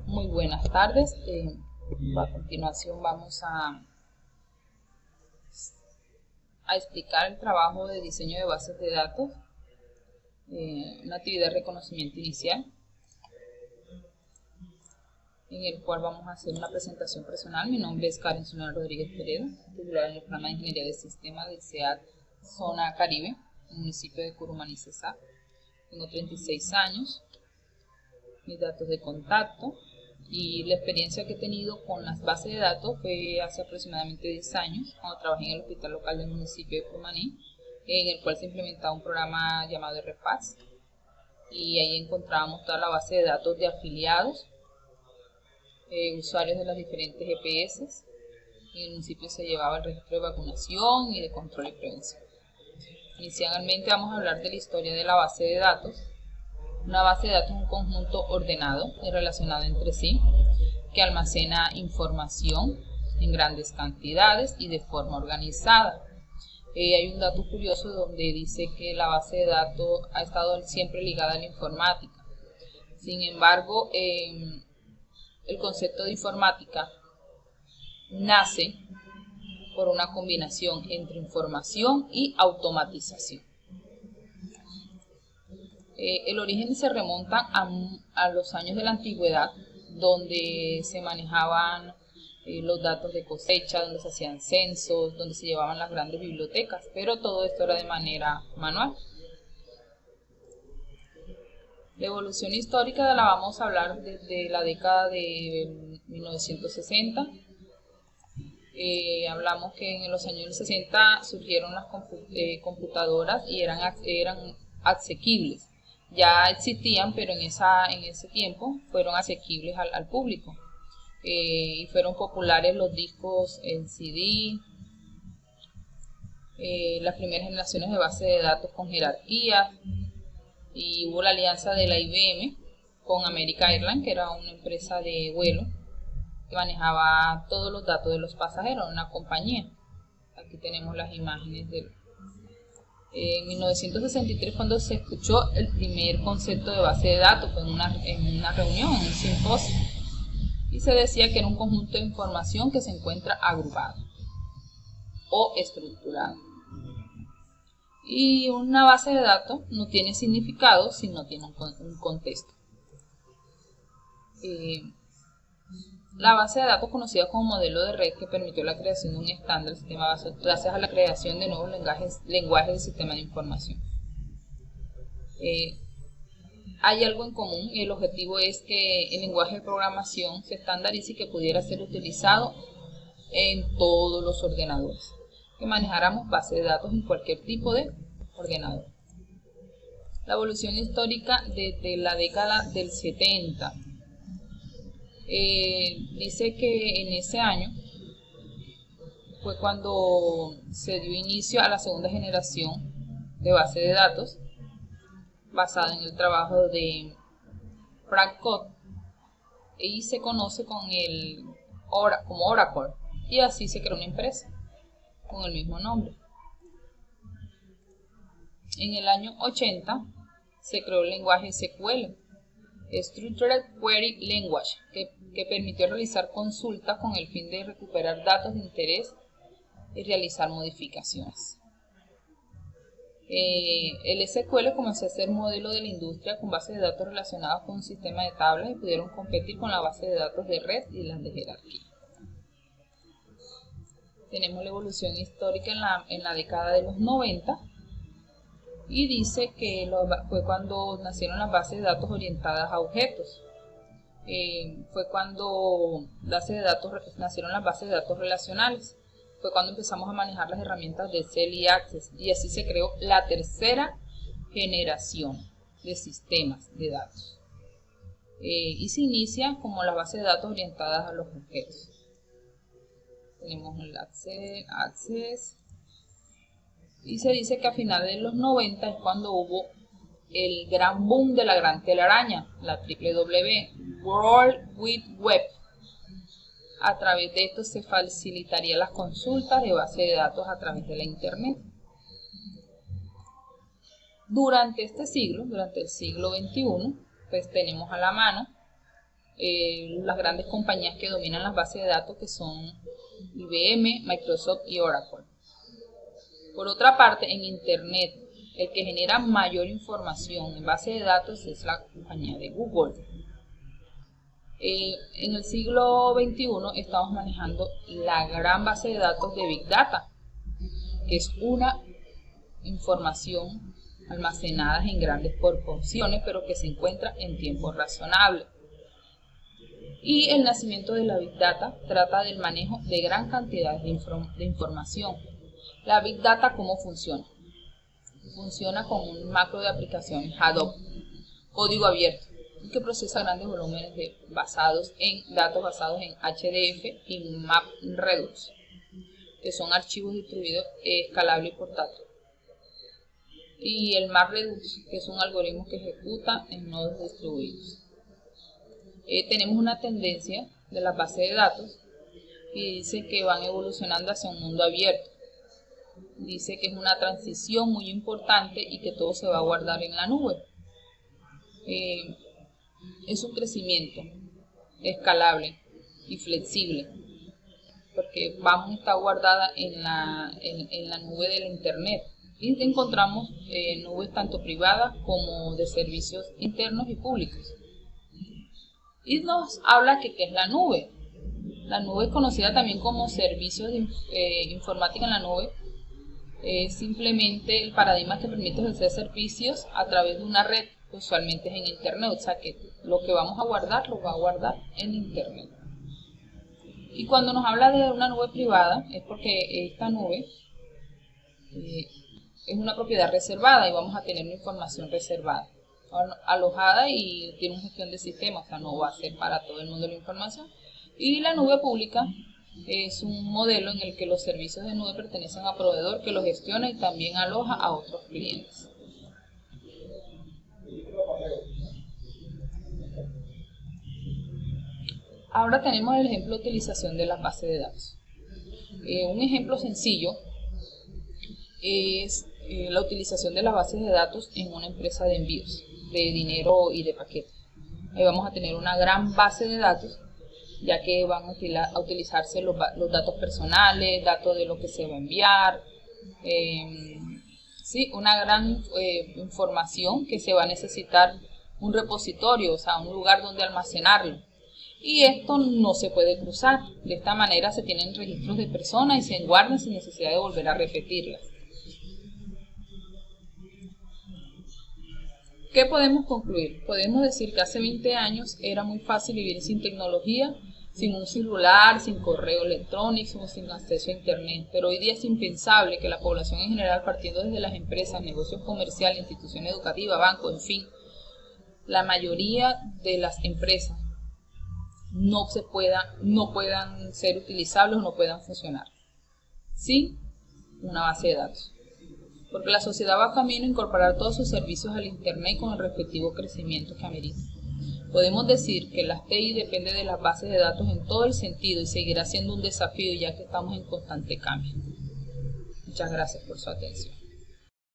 Muy buenas tardes. A continuación vamos a explicar el trabajo de diseño de bases de datos, una actividad de reconocimiento inicial, en el cual vamos a hacer una presentación personal. Mi nombre es Karen Zulema Rodríguez Pereira, titular en el programa de Ingeniería de Sistemas del SEAD Zona Caribe, en el municipio de Curumaní, Cesar. Tengo 36 años. Mis datos de contacto y la experiencia que he tenido con las bases de datos fue hace aproximadamente 10 años, cuando trabajé en el hospital local del municipio de Curumaní, en el cual se implementaba un programa llamado RFAS, y ahí encontrábamos toda la base de datos de afiliados, usuarios de las diferentes EPS. En el municipio se llevaba el registro de vacunación y de control y prevención. Inicialmente vamos a hablar de la historia de la base de datos. Una base de datos es un conjunto ordenado y relacionado entre sí que almacena información en grandes cantidades y de forma organizada. Hay un dato curioso donde dice que la base de datos ha estado siempre ligada a la informática. Sin embargo, el concepto de informática nace por una combinación entre información y automatización. El origen se remonta a los años de la antigüedad, donde se manejaban los datos de cosecha, donde se hacían censos, donde se llevaban las grandes bibliotecas, pero todo esto era de manera manual. La evolución histórica la vamos a hablar desde la década de 1960. Hablamos que en los años 60 surgieron las computadoras y eran asequibles. Ya existían, pero en ese tiempo fueron asequibles al público. Y fueron populares los discos en CD, las primeras generaciones de bases de datos con jerarquía, y hubo la alianza de la IBM con American Airlines, que era una empresa de vuelo que manejaba todos los datos de los pasajeros, una compañía. Aquí tenemos las imágenes de en 1963, cuando se escuchó el primer concepto de base de datos, fue en una reunión, en un simposio, y se decía que era un conjunto de información que se encuentra agrupado o estructurado. Y una base de datos no tiene significado si no tiene un contexto. La base de datos, conocida como modelo de red, que permitió la creación de un estándar del sistema base gracias a la creación de nuevos lenguajes de sistema de información. Hay algo en común, y el objetivo es que el lenguaje de programación se estandarice y que pudiera ser utilizado en todos los ordenadores, que manejáramos base de datos en cualquier tipo de ordenador. La evolución histórica desde la década del 70. Dice que en ese año fue cuando se dio inicio a la segunda generación de base de datos basada en el trabajo de Frank Cott, y se conoce como Oracle, y así se creó una empresa con el mismo nombre. En el año 80 se creó el lenguaje SQL, Structured Query Language, que permitió realizar consultas con el fin de recuperar datos de interés y realizar modificaciones. El SQL comenzó a ser modelo de la industria con bases de datos relacionadas con un sistema de tablas y pudieron competir con la base de datos de red y las de jerarquía. Tenemos la evolución histórica en la década de los 90. Y dice que fue cuando nacieron las bases de datos orientadas a objetos. Fue cuando nacieron las bases de datos relacionales. Fue cuando empezamos a manejar las herramientas de Excel y Access, y así se creó la tercera generación de sistemas de datos. Y se inicia como las bases de datos orientadas a los objetos. Tenemos el Access. Y se dice que a finales de los 90 es cuando hubo el gran boom de la gran telaraña, la WWW, World Wide Web. A través de esto se facilitaría las consultas de base de datos a través de la Internet. Durante el siglo XXI, pues tenemos a la mano las grandes compañías que dominan las bases de datos, que son IBM, Microsoft y Oracle. Por otra parte, en Internet, el que genera mayor información en base de datos es la compañía de Google. En el siglo XXI estamos manejando la gran base de datos de Big Data, que es una información almacenada en grandes proporciones, pero que se encuentra en tiempo razonable. Y el nacimiento de la Big Data trata del manejo de gran cantidad de información. La Big Data, ¿cómo funciona? Funciona con un macro de aplicaciones Hadoop, código abierto, que procesa grandes volúmenes de datos basados en HDF y MapReduce, que son archivos distribuidos escalables y portátiles. Y el MapReduce, que es un algoritmo que ejecuta en nodos distribuidos. Tenemos una tendencia de las bases de datos y dice que van evolucionando hacia un mundo abierto. Dice que es una transición muy importante y que todo se va a guardar en la nube. Es un crecimiento escalable y flexible, porque vamos a estar guardada en la nube de la Internet. Y encontramos nubes tanto privadas como de servicios internos y públicos. Y nos habla que ¿qué es la nube? La nube es conocida también como servicios de informática en la nube. Es simplemente el paradigma que permite ofrecer servicios a través de una red, usualmente es en Internet, o sea que lo que vamos a guardar lo va a guardar en Internet. Y cuando nos habla de una nube privada es porque esta nube es una propiedad reservada y vamos a tener una información reservada, alojada, y tiene una gestión de sistema, o sea, no va a ser para todo el mundo la información. Y la nube pública es un modelo en el que los servicios de nube pertenecen a proveedor que los gestiona y también aloja a otros clientes. Ahora tenemos el ejemplo de utilización de las bases de datos. Un ejemplo sencillo es la utilización de las bases de datos en una empresa de envíos de dinero y de paquetes. Ahí vamos a tener una gran base de datos, ya que van a utilizarse los datos personales, datos de lo que se va a enviar, una gran información que se va a necesitar un repositorio, o sea, un lugar donde almacenarlo. Y esto no se puede cruzar. De esta manera se tienen registros de personas y se guardan sin necesidad de volver a repetirlas. ¿Qué podemos concluir? Podemos decir que hace 20 años era muy fácil vivir sin tecnología, sin un celular, sin correo electrónico, sin acceso a Internet, pero hoy día es impensable que la población en general, partiendo desde las empresas, negocios comerciales, instituciones educativas, bancos, en fin, la mayoría de las empresas no puedan ser utilizables o no puedan funcionar sin una base de datos. Porque la sociedad va camino a incorporar todos sus servicios al Internet con el respectivo crecimiento que amerita. Podemos decir que las TI depende de las bases de datos en todo el sentido y seguirá siendo un desafío ya que estamos en constante cambio. Muchas gracias por su atención.